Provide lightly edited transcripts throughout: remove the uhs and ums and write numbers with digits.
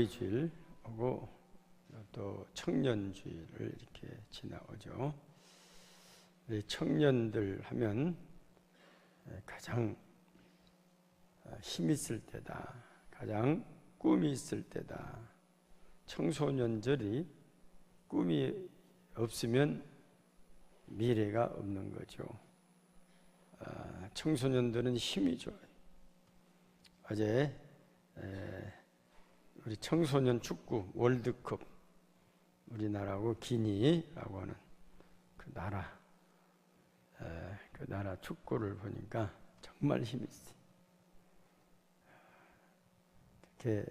어버이주일하고 또 청년주일을 이렇게 지나오죠. 우리 청년들 하면 가장 힘 있을 때다, 가장 꿈이 있을 때다. 청소년들이 꿈이 없으면 미래가 없는 거죠. 청소년들은 힘이 좋아요. 어제 우리 청소년 축구 월드컵, 우리나라하고 기니라고 하는 그 나라 축구를 보니까 정말 힘이 있어요. 이렇게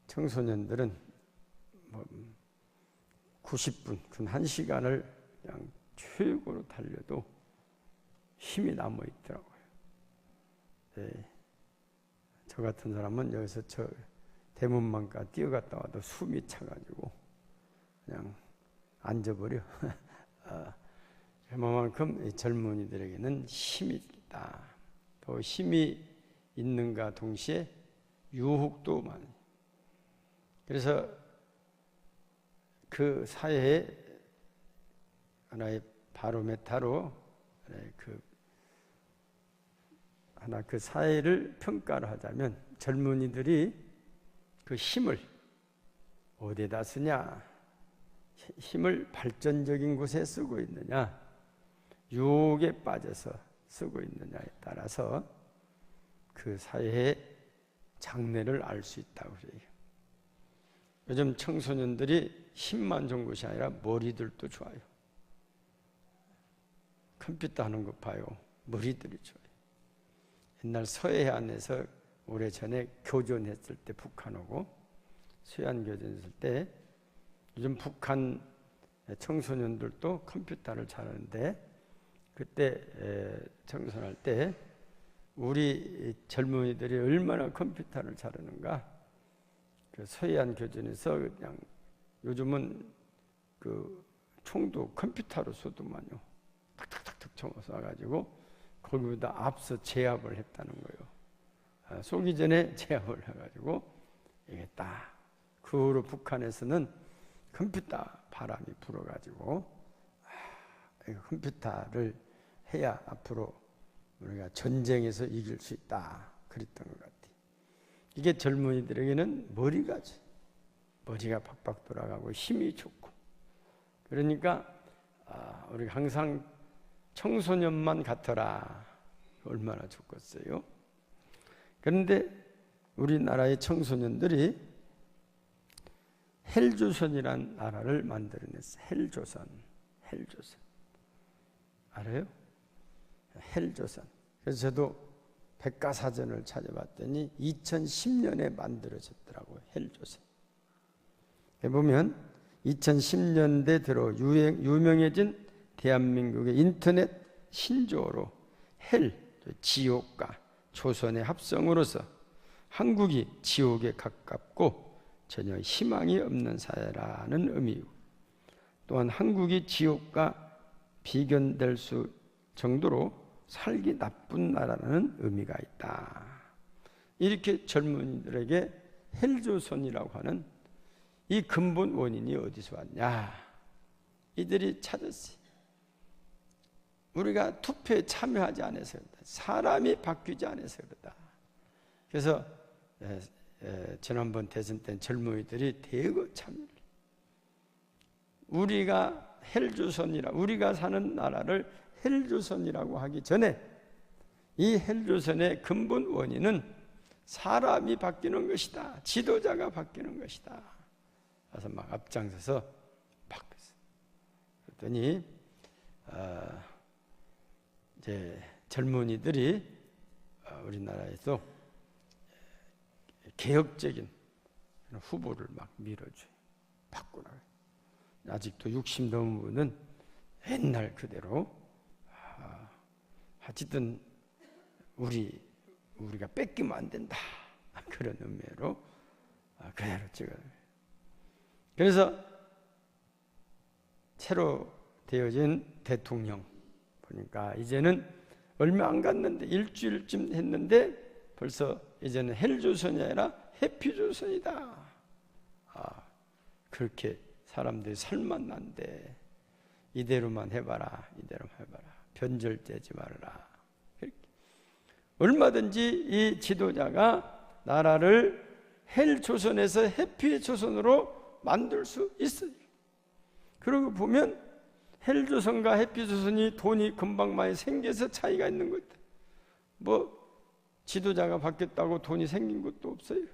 청소년들은 90분, 그 1시간을 그냥 최고로 달려도 힘이 남아 있더라고요. 네. 저 같은 사람은 여기서 저 대문만가 뛰어갔다 와도 숨이 차가지고 그냥 앉아버려. 그만큼 젊은이들에게는 힘이 있다. 또 힘이 있는가 동시에 유혹도 많아요. 그래서 그 사회에 하나의 바로메타로 그 사회를 평가를 하자면 젊은이들이 그 힘을 어디에다 쓰냐, 힘을 발전적인 곳에 쓰고 있느냐, 유혹에 빠져서 쓰고 있느냐에 따라서 그 사회의 장래를 알 수 있다고 그래요. 요즘 청소년들이 힘만 좋은 것이 아니라 머리들도 좋아요. 컴퓨터 하는 거 봐요. 머리들이 좋아요. 옛날 서해안에서 오래전에 교전했을 때, 북한하고 서해안 교전했을 때, 요즘 북한 청소년들도 컴퓨터를 잘하는데, 그때 청소할 때 우리 젊은이들이 얼마나 컴퓨터를 잘하는가. 그 서해안 교전에서 그냥 요즘은 그 총도 컴퓨터로 쏘더만요. 탁탁탁탁 총 쏴가지고 거기보다 앞서 제압을 했다는 거예요. 쏘기 전에 제압을 해가지고 이게 딱 그 후로 북한에서는 컴퓨터 바람이 불어가지고 컴퓨터를 해야 앞으로 우리가 전쟁에서 이길 수 있다, 그랬던 것 같아요. 이게 젊은이들에게는 머리가 팍팍 돌아가고 힘이 좋고, 그러니까 우리가 항상 청소년만 같아라, 얼마나 좋겠어요. 그런데 우리나라의 청소년들이 헬조선이란 나라를 만들어냈어요. 헬조선 알아요? 헬조선. 그래서 저도 백과사전을 찾아봤더니 2010년에 만들어졌더라고요. 헬조선. 보면 2010년대 들어 유명해진 대한민국의 인터넷 신조어로 헬, 지옥과 조선의 합성으로서 한국이 지옥에 가깝고 전혀 희망이 없는 사회라는 의미이고, 또한 한국이 지옥과 비견될 수 정도로 살기 나쁜 나라라는 의미가 있다. 이렇게 젊은이들에게 헬조선이라고 하는 이 근본 원인이 어디서 왔냐, 이들이 찾았어요. 우리가 투표에 참여하지 않아서 그렇다. 사람이 바뀌지 않아서 그렇다. 그래서 지난번 대선 때 젊은이들이 대거 참여를, 우리가 헬조선이라, 우리가 사는 나라를 헬조선이라고 하기 전에 이 헬조선의 근본 원인은 사람이 바뀌는 것이다, 지도자가 바뀌는 것이다. 그래서 막 앞장서서 바뀌었어요. 그랬더니 이제 젊은이들이 우리나라에서 개혁적인 후보를 막 밀어줘요. 바꾸라. 아직도 60 넘은 분은 옛날 그대로 어쨌든 우리가 뺏기면 안 된다, 그런 의미로 그대로 찍어요. 그래서 새로 되어진 대통령 보니까 이제는 얼마 안 갔는데, 일주일쯤 했는데 벌써 이제는 헬조선이 아니라 해피조선이다. 그렇게 사람들이 살만 난데 이대로만 해봐라, 이대로만 해봐라, 변절되지 말라. 얼마든지 이 지도자가 나라를 헬 조선에서 해피 조선으로 만들 수 있어요. 그러고 보면 헬 조선과 해피 조선이 돈이 금방 많이 생겨서 차이가 있는 것 같아요. 뭐 지도자가 바뀌었다고 돈이 생긴 것도 없어요.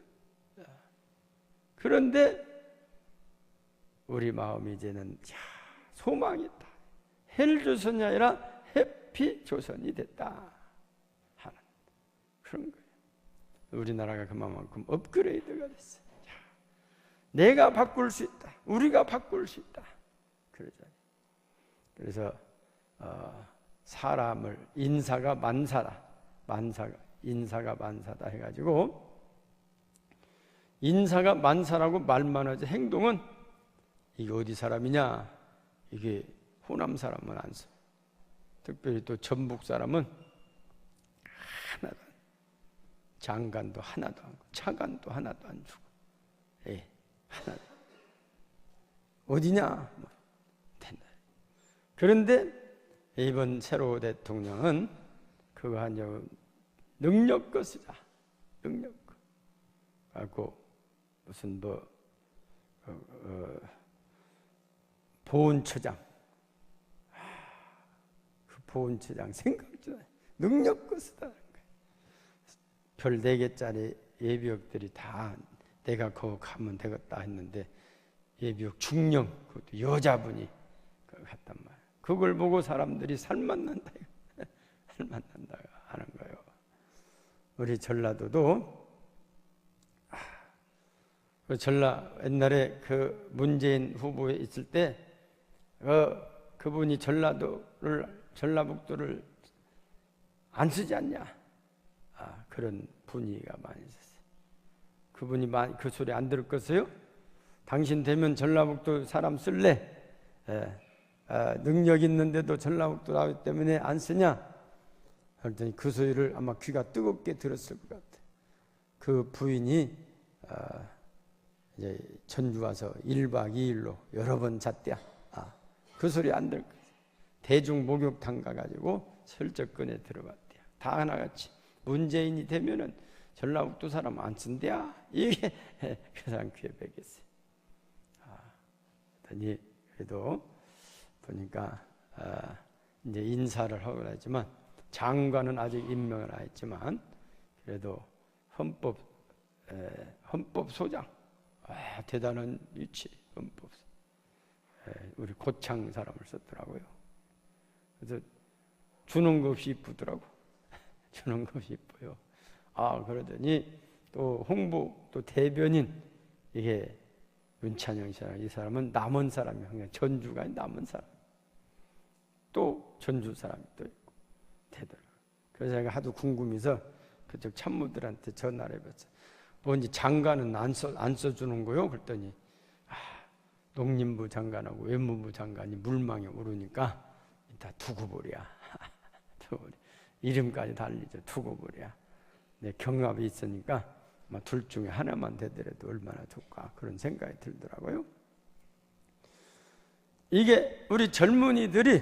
그런데 우리 마음이 이제는 소망이 있다. 헬 조선이 아니라 해피 조선이 됐다 하는 그런 거예요. 우리나라가 그만큼 업그레이드가 됐어요. 내가 바꿀 수 있다. 우리가 바꿀 수 있다. 그러잖아요. 그래서 사람을 인사가 만사다. 인사가 만사다 해가지고 인사가 만사라고 말만 하지 행동은 이게 어디 사람이냐? 이게 호남 사람은 안 써. 특별히 또 전북 사람은 하나도 장관도 하나도 안 주고 차관도 하나도 안 주고 하나도 어디냐? 뭐 된다. 그런데 이번 새로 대통령은 그거 하냐고 능력껏 쓰자. 능력껏 하고 무슨 뭐 보훈처장 그 보훈처장 생각도 안 해. 능력껏 쓰다는 거예요. 별 4개짜리 예비역들이 다 내가 거기 가면 되겠다 했는데 예비역 중령 그것도 여자분이 그걸 갔단 말이에요. 그걸 보고 사람들이 살만 난다 살만 난다 하는 거예요. 우리 전라도도 그 옛날에 그 문재인 후보에 있을 때 그분이 전라북도를 안 쓰지 않냐? 그런 분위기가 많이 있었어요. 그분이 그 소리 안 들었겠어요? 당신 되면 전라북도 사람 쓸래? 능력 있는데도 전라북도 나오기 때문에 안 쓰냐? 그랬더니 그 소리를 아마 귀가 뜨겁게 들었을 것 같아요. 그 부인이 이제 전주 와서 1박 2일로 여러 번 잤대야. 그 소리 안 들을 거예요. 대중 목욕탕 가가지고 슬쩍 꺼내 들어봤대요. 다 하나같이 문재인이 되면은 전라북도 사람 안 쓴대야. 이게 그 사람 귀에 베겼어요. 그래도 보니까 이제 인사를 하고 하지만 장관은 아직 임명을 안 했지만 그래도 헌법소장 대단한 위치 헌법 우리 고창 사람을 썼더라고요. 그래서 주는 것이 이쁘더라고. 주는 것이 이뻐요. 그러더니 또 홍보 또 대변인 이게 윤찬영 씨랑 이 사람은 남원 사람이에요. 그냥 전주가 아닌 남원 사람. 또 전주 사람이 또 있고 되더라고요. 그래서 제가 하도 궁금해서 그쪽 참모들한테 전화를 해봤어요. 뭔지 장관은 안 써주는 거요? 그랬더니 농림부 장관하고 외무부 장관이 물망에 오르니까 다 두고 보랴. 이름까지 달리죠. 두고 보랴. 내 경합이 있으니까 둘 중에 하나만 되더라도 얼마나 좋을까 그런 생각이 들더라고요. 이게 우리 젊은이들이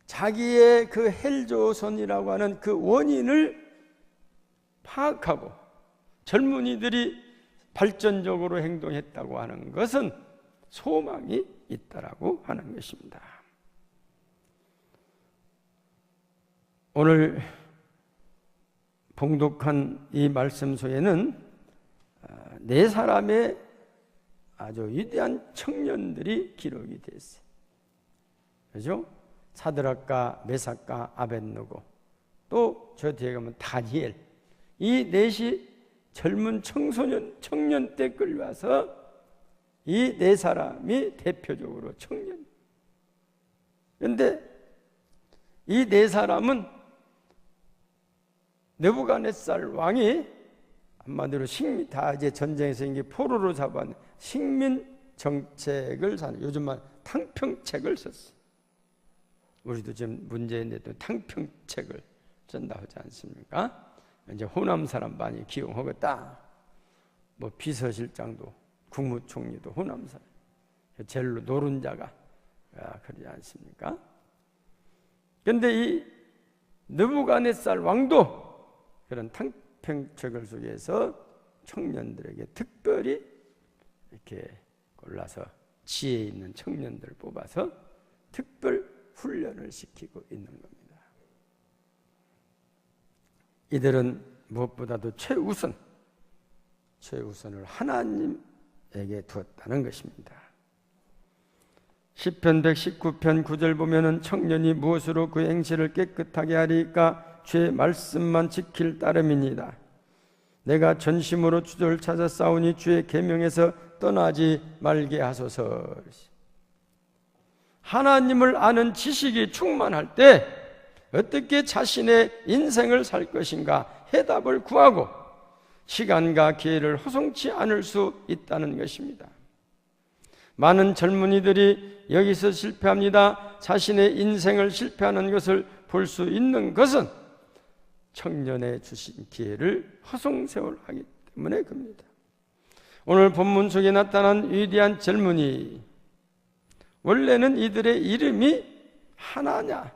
자기의 그 헬조선이라고 하는 그 원인을 파악하고 젊은이들이 발전적으로 행동했다고 하는 것은 소망이 있다라고 하는 것입니다. 오늘 봉독한 이 말씀 속에는 4사람의 아주 위대한 청년들이 기록이 됐어요. 그렇죠? 사드락과 메삭과 아벳느고 또 저 뒤에 가면 다니엘 이 4이 젊은 청년 때 끌려와서 이 4사람이 대표적으로 청년. 그런데 이 4사람은 느부갓네살 왕이 한마디로 다 이제 전쟁에서 이게 포로로 잡아낸 식민 정책을 사는 요즘 말 탕평책을 썼어. 우리도 지금 문재인 대통령 탕평책을 쓴다 하지 않습니까? 이제 호남 사람 많이 기용하겠다. 뭐 비서실장도 국무총리도 호남 사람. 젤로 노른자가 그러지 않습니까? 그런데 이 느부갓네살 왕도 그런 탕평책을 속에서 청년들에게 특별히 이렇게 골라서 지혜 있는 청년들을 뽑아서 특별 훈련을 시키고 있는 겁니다. 이들은 무엇보다도 최우선을 하나님에게 두었다는 것입니다. 시편 119편 9절 보면은 청년이 무엇으로 그 행실을 깨끗하게 하리까 주의 말씀만 지킬 따름이니이다. 내가 전심으로 주를 찾아 싸우니 주의 계명에서 떠나지 말게 하소서. 하나님을 아는 지식이 충만할 때 어떻게 자신의 인생을 살 것인가 해답을 구하고 시간과 기회를 허송치 않을 수 있다는 것입니다. 많은 젊은이들이 여기서 실패합니다. 자신의 인생을 실패하는 것을 볼 수 있는 것은 청년에 주신 기회를 허송세월하기 때문에 그럽니다. 오늘 본문 속에 나타난 위대한 젊은이, 원래는 이들의 이름이 하나냐.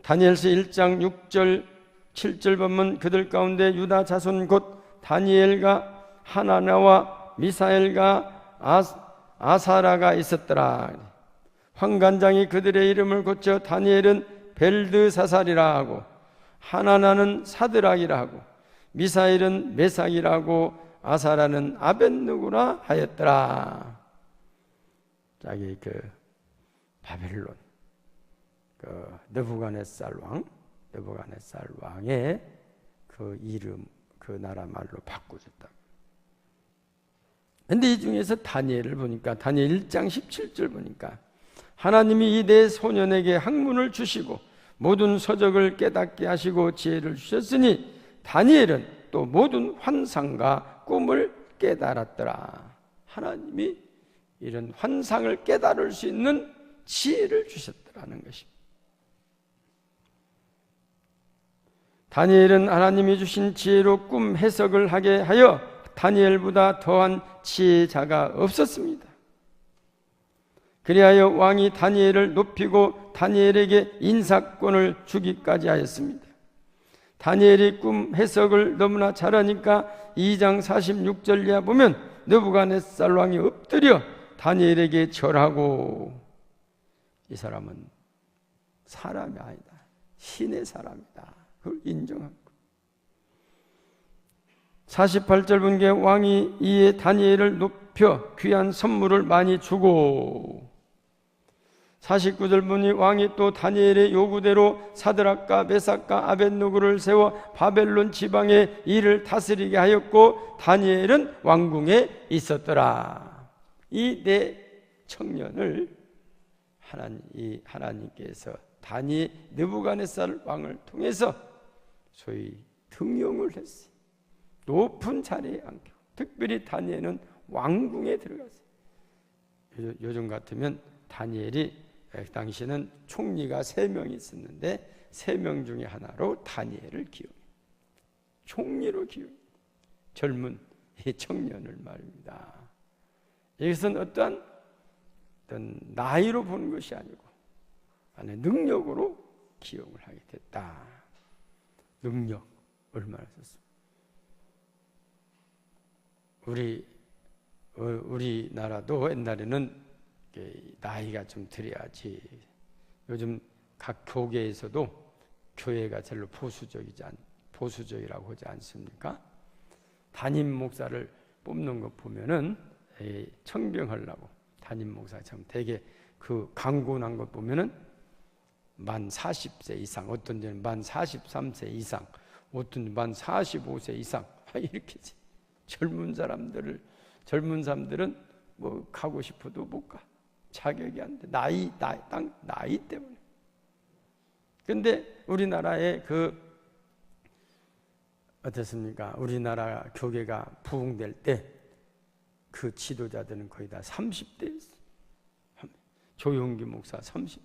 다니엘서 1장 6절 7절 보면 그들 가운데 유다 자손 곧 다니엘과 하나나와 미사엘과 아사라가 있었더라. 환관장이 그들의 이름을 고쳐 다니엘은 벨드사살이라 하고 하나나는 사드락이라 하고 미사엘은 메삭이라 하고 아사라는 아벳느고라 하였더라. 자기 그 바벨론 그 느부갓네살 왕의 그 이름 그 나라 말로 바꾸었다. 근데 이 중에서 다니엘을 보니까 다니엘 1장 17절 보니까 하나님이 이 네 소년에게 학문을 주시고 모든 서적을 깨닫게 하시고 지혜를 주셨으니 다니엘은 또 모든 환상과 꿈을 깨달았더라. 하나님이 이런 환상을 깨달을 수 있는 지혜를 주셨더라는 것입니다. 다니엘은 하나님이 주신 지혜로 꿈 해석을 하게 하여 다니엘보다 더한 지혜자가 없었습니다. 그리하여 왕이 다니엘을 높이고 다니엘에게 인사권을 주기까지 하였습니다. 다니엘이 꿈 해석을 너무나 잘하니까 2장 46절 이하 보면 느부갓네살 왕이 엎드려 다니엘에게 절하고, 이 사람은 사람이 아니다, 신의 사람이다, 그걸 인정합니다. 48절 분께 왕이 이에 다니엘을 높여 귀한 선물을 많이 주고, 49절 보니 왕이 또 다니엘의 요구대로 사드락과 메삭과 아벳느고를 세워 바벨론 지방의 일을 다스리게 하였고 다니엘은 왕궁에 있었더라. 이 네 청년을 하나님께서 다니엘 느부갓네살 왕을 통해서 소위 등용을 했어요. 높은 자리에 앉고, 특별히 다니엘은 왕궁에 들어갔어요. 요즘 같으면 다니엘이 당시에는 총리가 3명이 있었는데 3명 중에 하나로 다니엘을 기용해요. 총리로 기용해요. 젊은 이 청년을 말입니다. 이것은 어떤 나이로 보는 것이 아니고 안에 능력으로 기용을 하게 됐다. 능력 얼마나 썼습니까? 우리나라도 옛날에는 나이가 좀 들어야지. 요즘 각 교계에서도 교회가 별로 보수적이라고 하지 않습니까? 담임 목사를 뽑는 것 보면은 청병하려고 담임 목사처럼 되게 그 광고 난 것 보면은 만 40세 이상, 어떤 데는 만 43세 이상, 어떤 데는 만 45세 이상 이렇게 젊은 사람들은 뭐 가고 싶어도 못 가. 자격이 안 돼. 나이 때문에. 근데 우리나라에 어떻습니까? 우리나라 교계가 부흥될 때 그 지도자들은 거의 다 30대였어요. 조용기 목사 30대,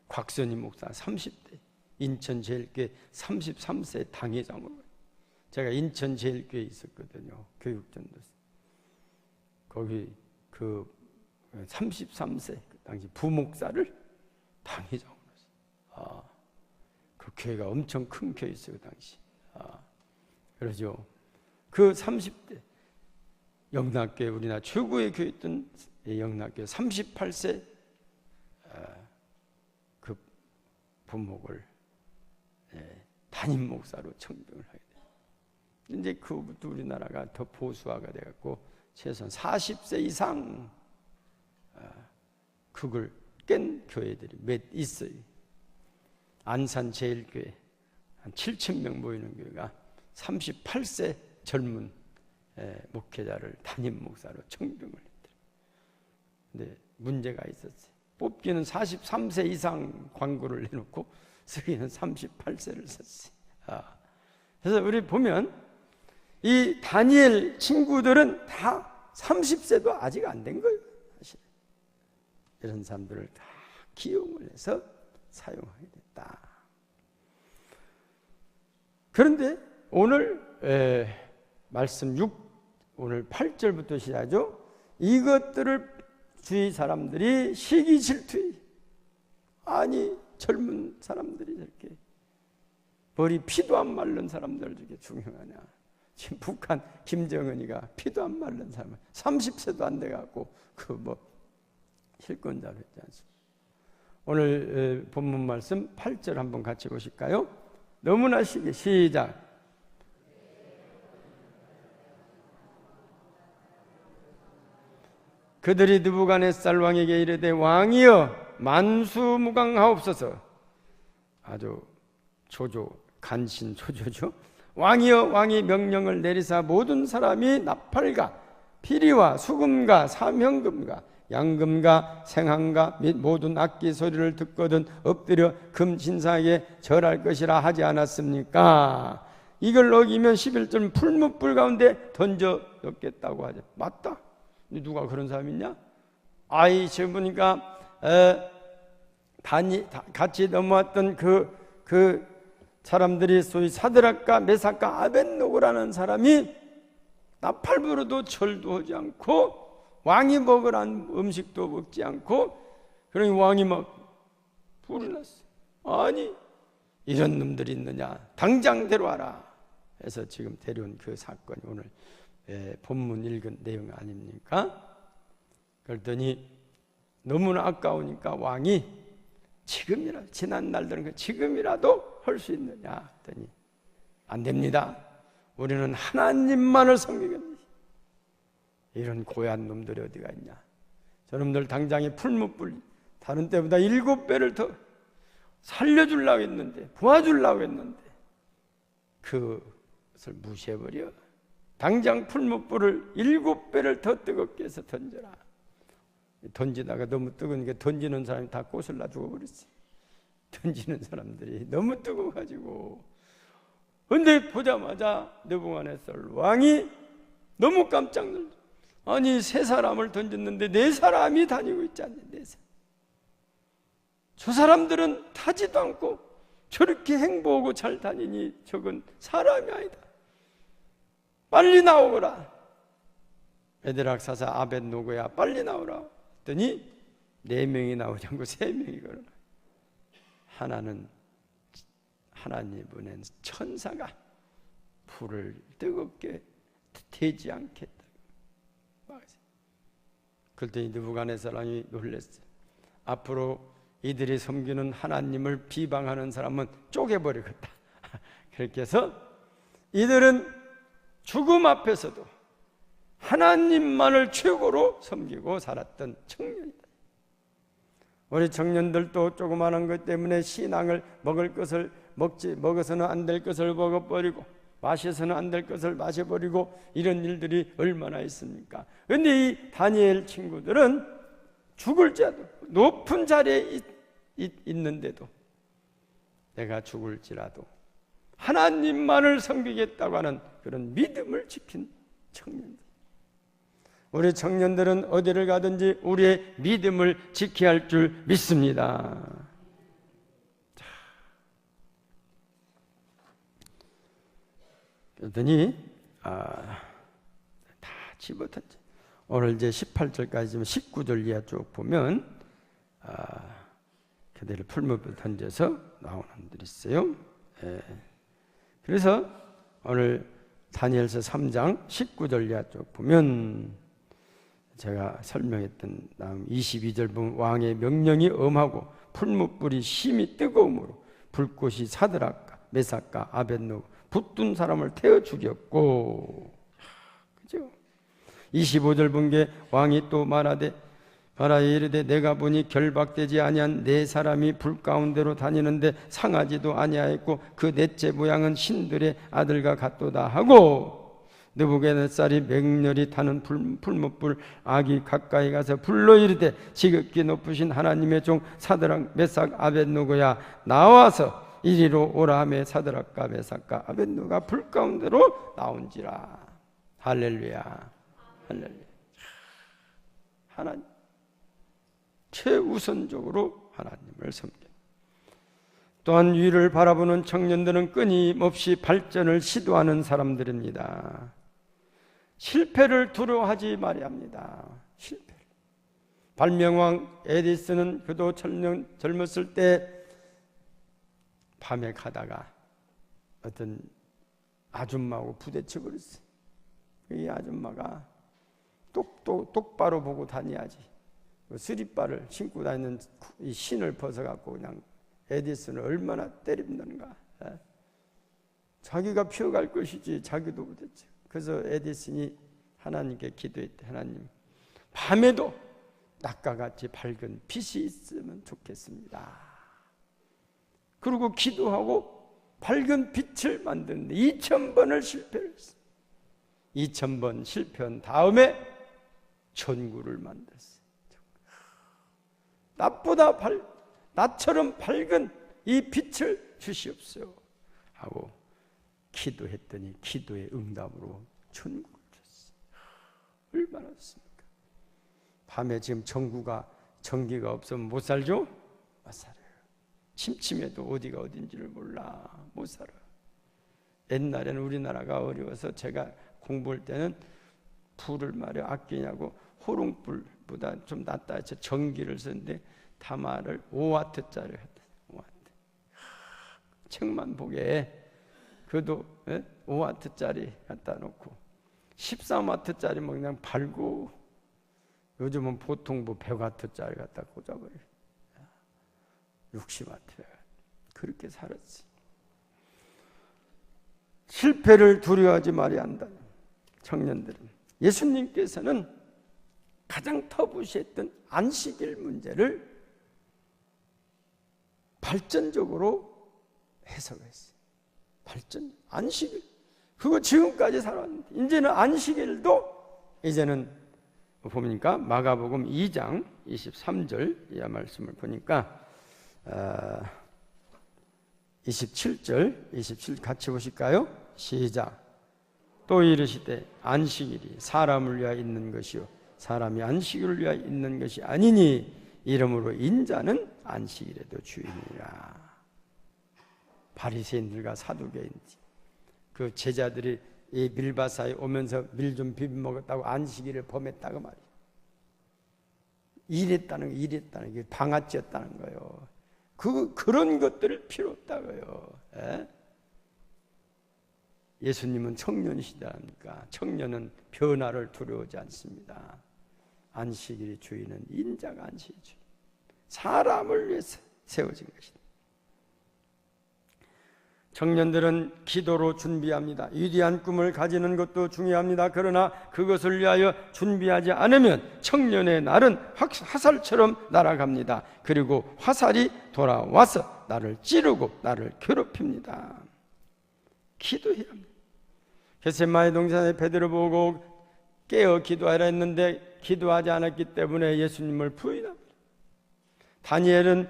곽선희 목사 30대, 인천제일교회 33세 당회장으로. 제가 인천제일교회에 있었거든요. 교육전도사. 거기 그 33세 그 당시 부목사를 당회장으로 했어요. 그 교회가 엄청 큰 교회였어요 그 당시. 그러죠. 그 30대 영락교회, 우리나라 최고의 교회였던 영락교회 38세 그 부목을 담임 목사로 청빙을 하게 돼요. 이제 그부터 우리나라가 더 보수화가 돼갖고 최소한 40세 이상 그걸 깬 교회들이 몇 있어요. 안산 제일교회 한 7,000명 모이는 교회가 38세 젊은 목회자를 담임 목사로 청빙을 했대요. 근데 문제가 있었어요. 뽑기는 43세 이상 광고를 내놓고 쓰기는 38세를 썼어요. 그래서 우리 보면 이 다니엘 친구들은 다 30세도 아직 안 된 거예요. 사실 이런 사람들을 다 기용을 해서 사용하게 됐다. 그런데 오늘 말씀 6 오늘 8절부터 시작하죠. 이것들을 주위 사람들이 시기 질투해. 아니 젊은 사람들이 저렇게 머리 피도 안 마른 사람들 저게 중요하냐. 지금 북한 김정은이가 피도 안 마른 사람 30세도 안 돼갖고 그 뭐 실권자로 했지 않습니까? 오늘 본문 말씀 8절 한번 같이 보실까요? 너무나 시작. 그들이 느부갓네살 왕에게 이르되 왕이여 만수무강하옵소서. 아주 조조 간신 조조죠. 왕이여 왕이 명령을 내리사 모든 사람이 나팔과 피리와 수금과 사명금과 양금과 생황과 및 모든 악기 소리를 듣거든 엎드려 금신상에게 절할 것이라 하지 않았습니까? 이걸 어기면 11절 풀무불 가운데 던져 넣겠다고 하죠. 맞다. 누가 그런 사람 있냐? 아이 저보니까 같이 넘어왔던 그 사람들이 소위 사드락과 메삭과 아벳노고라는 사람이 나팔부로도 절도 하지 않고 왕이 먹으라는 음식도 먹지 않고 그러니 왕이 막 불이 났어요. 아니 이런 놈들이 있느냐 당장 데려와라 해서 지금 데려온 그 사건이 오늘 본문 읽은 내용 아닙니까? 그랬더니 너무나 아까우니까 왕이 지금이라도 지난 날들은 지금이라도 할 수 있느냐 했더니 안 됩니다. 우리는 하나님만을 섬기겠습니다. 이런 고얀 놈들이 어디가 있냐. 저놈들 당장에 풀무불 다른 때보다 7배를 더 살려주려고 했는데 도와주려고 했는데 그것을 무시해버려. 당장 풀무불을 7배를 더 뜨겁게 해서 던져라. 던지다가 너무 뜨거우니까 던지는 사람이 다 꼬슬라 죽어버렸어. 던지는 사람들이 너무 뜨거워가지고. 근데 보자마자 느부갓네살 왕이 너무 깜짝 놀랐어. 아니 3사람을 던졌는데 4사람이 다니고 있지 않냐. 4사람. 저 사람들은 타지도 않고 저렇게 행보하고 잘 다니니 저건 사람이 아니다. 빨리 나오거라. 에드락 사사 아벳노고야 빨리 나오라 했더니 4명이 나오지 않고 3명이 걸어라. 하나는 하나님 보낸 천사가 불을 뜨겁게 태지 않겠다. 그랬더니 느부갓네살 왕이 놀랐어요. 앞으로 이들이 섬기는 하나님을 비방하는 사람은 쪼개버리겠다. 그렇게 해서 이들은 죽음 앞에서도 하나님만을 최고로 섬기고 살았던 청년이다. 우리 청년들도 조그마한 것 때문에 신앙을 먹을 것을 먹어서는 안 될 것을 먹어버리고 마셔서는 안 될 것을 마셔버리고 이런 일들이 얼마나 있습니까? 그런데 이 다니엘 친구들은 죽을지라도 높은 자리에 있는데도 내가 죽을지라도 하나님만을 섬기겠다고 하는 그런 믿음을 지킨 청년들. 우리 청년들은 어디를 가든지 우리의 믿음을 지켜야 할 줄 믿습니다. 그러더니 다 집어던져. 오늘 이제 18절까지 19절 이하 쭉 보면 그대를 풀무불 던져서 나오는 분들이 있어요. 그래서 오늘 다니엘서 3장 19절 이하 쭉 보면 제가 설명했던 다음 22절 보면 왕의 명령이 엄하고 풀무불이 심히 뜨거움으로 불꽃이 사드락과 메삭과 아벳노고 붙든 사람을 태워 죽였고, 그죠? 25절 본 게 왕이 또 말하되 바라에 이르되 내가 보니 결박되지 아니한 네 사람이 불 가운데로 다니는데 상하지도 아니하였고 그 넷째 모양은 신들의 아들과 같도다 하고, 느부갓네살이 맹렬히 타는 풀무불 악이 가까이 가서 불러 이르되 지극히 높으신 하나님의 종 사드락 메삭 아벳노고야 나와서 이리로 오라 하매 사드락과 메삭과 아벳노가 불 가운데로 나온지라. 할렐루야, 할렐루야. 하나님 최우선적으로 하나님을 섬겨. 또한 위를 바라보는 청년들은 끊임없이 발전을 시도하는 사람들입니다. 실패를 두려워하지 말아야 합니다. 실패를. 발명왕 에디슨은 그도 젊었을 때 밤에 가다가 어떤 아줌마하고 부딪혀 버렸어요. 이 아줌마가 똑바로 보고 다녀야지, 스리바를 신고 다니는 이 신을 벗어갖고 그냥 에디슨을 얼마나 때린다는가. 자기가 피어갈 것이지 자기도 못했죠. 그래서 에디슨이 하나님께 기도했대. 하나님, 밤에도 낮과 같이 밝은 빛이 있으면 좋겠습니다. 그리고 기도하고 밝은 빛을 만드는데 2000번을 실패를 했어요. 2000번 실패한 다음에 전구를 만들었어요. 나처럼 밝은 이 빛을 주시옵소서 하고 기도했더니 기도의 응답으로 전구를 줬어요. 얼마나 좋습니까? 밤에 지금 전기가 없으면 못 살죠? 못 살아요. 침침해도 어디가 어딘지를 몰라. 못 살아. 옛날에는 우리나라가 어려워서 제가 공부할 때는 불을 말이야 아끼냐고 호롱불보다 좀 낫다 해서 전기를 썼는데 다마를 5와트짜리 했다. 5와트. 책만 보게 그도 5와트짜리 갖다 놓고 13와트짜리 뭐 그냥 발고, 요즘은 보통 뭐 100와트짜리 갖다 꽂아버려요. 60와트. 그렇게 살았지. 실패를 두려워하지 말아야 한다. 청년들은 예수님께서는 가장 터부시했던 안식일 문제를 발전적으로 해석했어요. 안식일. 그거 지금까지 살았는데 이제는 안식일도 이제는 보니까 마가복음 2장 23절 이 말씀을 보니까 27절 27 같이 보실까요? 시작. 또 이르시되 안식일이 사람을 위하여 있는 것이요 사람이 안식일을 위하여 있는 것이 아니니 이러므로 인자는 안식일에도 주인이라. 바리새인들과 사두개인 그 제자들이 이 밀바사에 오면서 밀 좀 비벼 먹었다고 안식일을 범했다고 말이에요. 일했다는 게 방아찌였다는 거예요. 그런 것들을 필요 없다고요. 예수님은 청년이시다니까. 청년은 변화를 두려워하지 않습니다. 안식일의 주인은 인자가 안식일의 주인, 사람을 위해서 세워진 것이다. 청년들은 기도로 준비합니다. 위대한 꿈을 가지는 것도 중요합니다. 그러나 그것을 위하여 준비하지 않으면 청년의 날은 화살처럼 날아갑니다. 그리고 화살이 돌아와서 나를 찌르고 나를 괴롭힙니다. 기도해야 합니다. 겟세마네 동산에 베드로 보고 깨어 기도하라 했는데 기도하지 않았기 때문에 예수님을 부인합니다. 다니엘은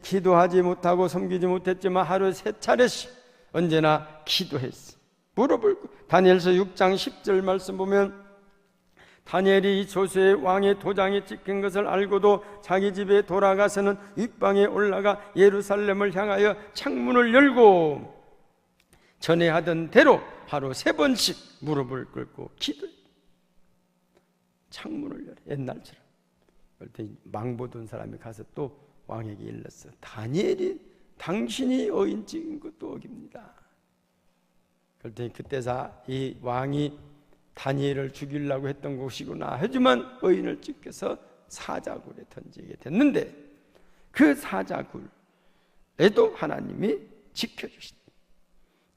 기도하지 못하고 섬기지 못했지만 하루 3차례씩 언제나 기도했어요. 무릎을 다니엘서 6장 10절 말씀 보면 다니엘이 이 조수의 왕의 도장이 찍힌 것을 알고도 자기 집에 돌아가서는 윗방에 올라가 예루살렘을 향하여 창문을 열고 전에 하던 대로 하루 3번씩 무릎을 꿇고 기도했다. 창문을 열어. 옛날처럼. 그때 망보던 사람이 가서 또 왕에게 일렀어. 다니엘이 당신이 어인 찍은 것도 어깁니다. 그랬더니 그때서 이 왕이 다니엘을 죽이려고 했던 곳이구나. 하지만 어인을 찍혀서 사자굴에 던지게 됐는데 그 사자굴에도 하나님이 지켜주시다.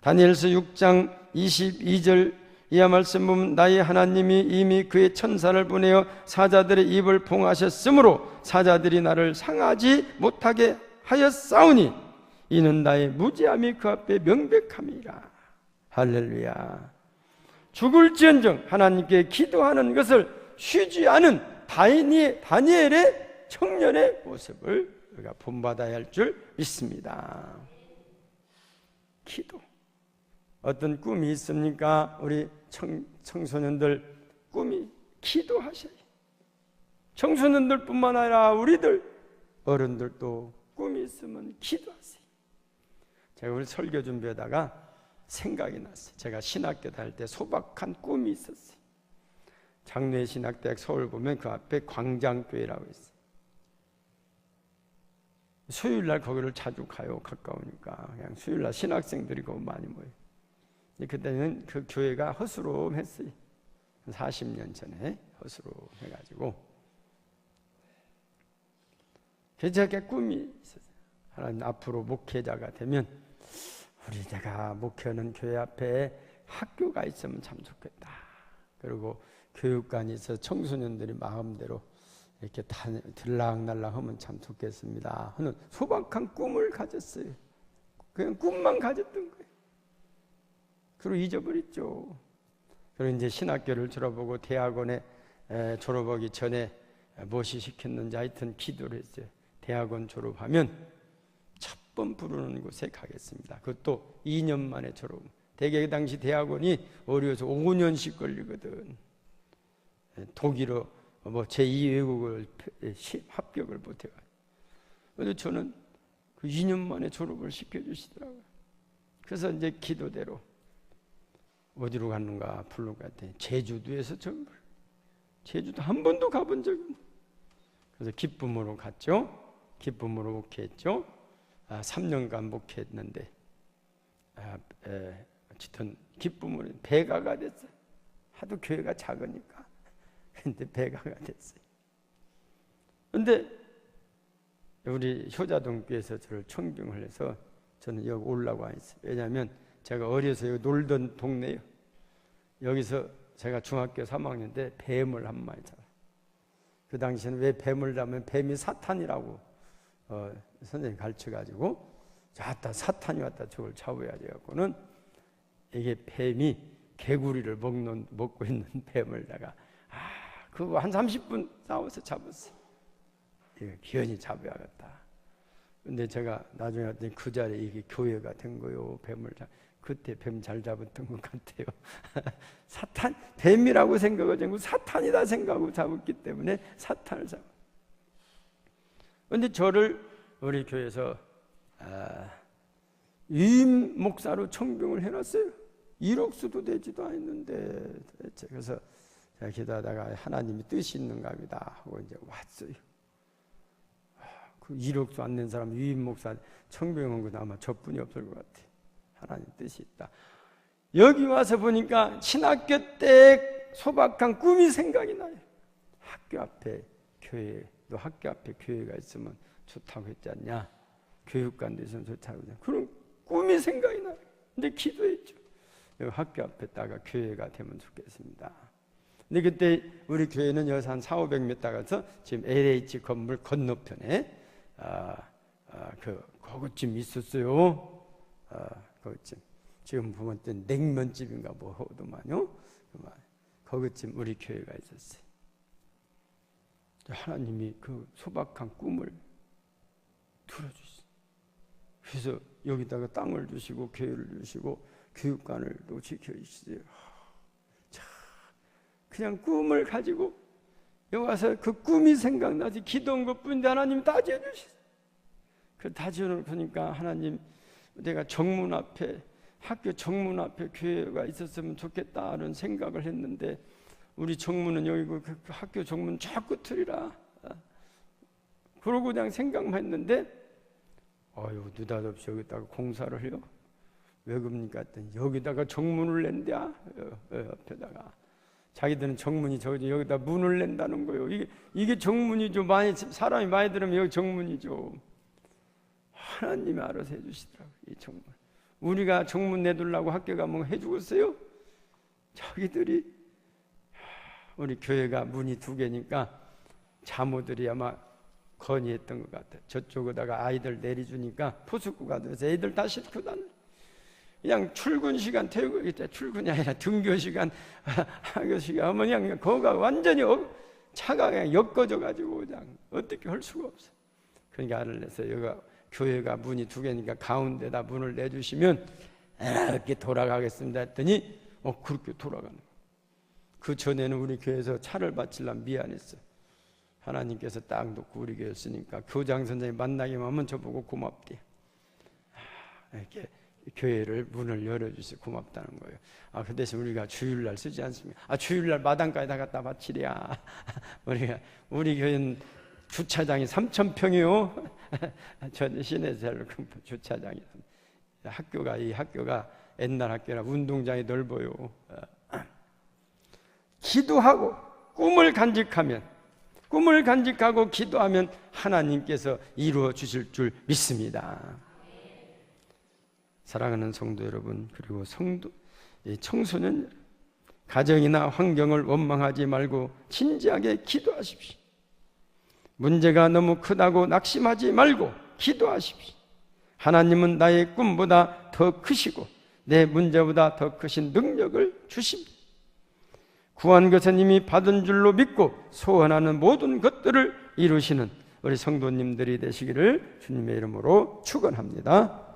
다니엘서 6장 22절 이하 말씀 보면 나의 하나님이 이미 그의 천사를 보내어 사자들의 입을 봉하셨으므로 사자들이 나를 상하지 못하게 하였사오니 이는 나의 무지함이 그 앞에 명백함이라. 할렐루야. 죽을지언정 하나님께 기도하는 것을 쉬지 않은 다니엘의 청년의 모습을 우리가 본받아야 할 줄 믿습니다. 기도. 어떤 꿈이 있습니까? 우리 청소년들 꿈이 기도하셔요. 청소년들 뿐만 아니라 우리들 어른들도 꿈이 있으면 기도하세요. 제가 우리 설교 준비하다가 생각이 났어요. 제가 신학교 다닐 때 소박한 꿈이 있었어요. 장로신학대학 서울 보면 그 앞에 광장교회라고 있어요. 수요일날 거기를 자주 가요. 가까우니까 그냥 수요일날 신학생들이 거기 많이 모여요. 그때는 그 교회가 허스름했어요. 40년 전에 허스름해가지고 제가 꿈이 있었어요. 하나님 앞으로 목회자가 되면 우리 내가 목회하는 교회 앞에 학교가 있으면 참 좋겠다. 그리고 교육관이 있어 청소년들이 마음대로 이렇게 들락날락 하면 참 좋겠습니다 하는 소박한 꿈을 가졌어요. 그냥 꿈만 가졌던 거예요. 그리고 잊어버렸죠. 그리고 이제 신학교를 졸업하고 대학원에 졸업하기 전에 무엇이 시켰는지 하여튼 기도를 했어요. 대학원 졸업하면 첫 번 부르는 곳에 가겠습니다. 그것도 2년 만에 졸업. 대개 그 당시 대학원이 어려워서 5년씩 걸리거든. 독일어 제2 외국어를 합격을 못해가지고. 그래서 저는 그 2년 만에 졸업을 시켜주시더라고요. 그래서 이제 기도대로 어디로 갔는가 부르고 갔더니 제주도에서 전부. 제주도 한 번도 가본 적이 없어요. 그래서 기쁨으로 갔죠. 기쁨으로 목회했죠. 3년간 목회했는데 어쨌든 기쁨으로 배가가 됐어요. 하도 교회가 작으니까. 근데 배가가 됐어요. 근데 우리 효자동교에서 저를 청빙을 해서 저는 여기 올라고 왔어요. 왜냐하면 제가 어려서 여기 놀던 동네예요. 여기서 제가 중학교 3학년 때 뱀을 한 마리 잡았어요. 그 당시에는 왜 뱀을 잡으면 뱀이 사탄이라고 선생님이 가르쳐가지고 왔다 사탄이 왔다 저걸 잡아야 돼갖고는 이게 뱀이 개구리를 먹고 있는 뱀을 내가 그거 한 30분 싸워서 잡았어요. 이거 기연히 잡아야겠다. 근데 제가 나중에 왔더니 그 자리에 이게 교회가 된 거요. 뱀을 그때 뱀 잘 잡았던 것 같아요. 사탄 뱀이라고 생각하지 않고 사탄이다 생각하고 잡았기 때문에 사탄을 잡아. 근데 저를 우리 교회에서 위임 목사로 청빙을 해놨어요. 1억수도 되지도 않았는데 그래서 제가 기도하다가 하나님이 뜻이 있는가 보다 하고 이제 왔어요. 그 1억수 안 낸 사람 위임 목사 청빙한 건 아마 저뿐이 없을 것 같아요. 하나님 뜻이 있다. 여기 와서 보니까 신학교 때 소박한 꿈이 생각이 나요. 학교 앞에 교회, 너 학교 앞에 교회가 있으면 좋다고 했지 않냐? 교육관도 있으면 좋다고 했냐? 그런 꿈이 생각이 나요. 근데 기도했죠. 여기 학교 앞에다가 교회가 되면 좋겠습니다. 근데 그때 우리 교회는 여기서 한 400-500m 가서 지금 LH 건물 건너편에 거기쯤 있었어요. 거기쯤. 지금 보면 또 냉면집인가 뭐 하더만요. 거기쯤 우리 교회가 있었어요. 하나님이 그 소박한 꿈을 들어주셨어요. 그래서 여기다가 땅을 주시고 교회를 주시고 교육관을 또 지켜주시어요. 그냥 꿈을 가지고 여기 와서 그 꿈이 생각나지 기도한 것뿐인데 하나님 다 지어주셨어요. 그 다 지어놓으니까 하나님 내가 정문 앞에 학교 정문 앞에 교회가 있었으면 좋겠다는 생각을 했는데 우리 정문은 여기고 그 학교 정문 저 끝이라. 그러고 그냥 생각만 했는데 아유 느닷없이 여기다가 공사를 해요. 왜 그럽니까 했더니 여기다가 정문을 낸대야. 옆에다가 자기들은 정문이 저기 여기다 문을 낸다는 거예요. 이게 정문이죠. 사람이 많이 들으면 여기 정문이죠. 하나님이 알아서 해주시더라고요. 이 정문. 우리가 정문 내두려고 학교 가면 해주겠어요? 자기들이. 우리 교회가 문이 2개니까 자모들이 아마 건의했던 것 같아요. 저쪽에다가 아이들 내려주니까 포스코가 돼서 애들 다 싣고 다녀. 그냥 출근 시간 태우고 출근이 아니라 등교 시간 학교 시간 어머니 그냥 거기가 완전히 차가 그냥 엮어져 가지고 그냥 어떻게 할 수가 없어. 그러니까 알을 내서 여기가 교회가 문이 2개니까 가운데다 문을 내주시면 이렇게 돌아가겠습니다 했더니 그렇게 돌아가는 거예요. 그 전에는 우리 교회에서 차를 바치려면 미안했어. 하나님께서 딱 놓고 우리 교회 쓰니까 교장 선생님 만나기만 하면 저보고 고맙대. 이렇게 교회를 문을 열어주셔서 고맙다는 거예요. 그 대신 우리가 주일날 쓰지 않습니까? 주일날 마당까지 다 갖다 바치랴. 우리 교회는 주차장이 3,000평이요. 전 시내에서 살고 주차장이. 이 학교가 옛날 학교라 운동장이 넓어요. 기도하고 꿈을 간직하고 기도하면 하나님께서 이루어 주실 줄 믿습니다. 사랑하는 성도 여러분, 그리고 청소년 가정이나 환경을 원망하지 말고 진지하게 기도하십시오. 문제가 너무 크다고 낙심하지 말고 기도하십시오. 하나님은 나의 꿈보다 더 크시고 내 문제보다 더 크신 능력을 주십니다. 구한 것은 이미 받은 줄로 믿고 소원하는 모든 것들을 이루시는 우리 성도님들이 되시기를 주님의 이름으로 축원합니다.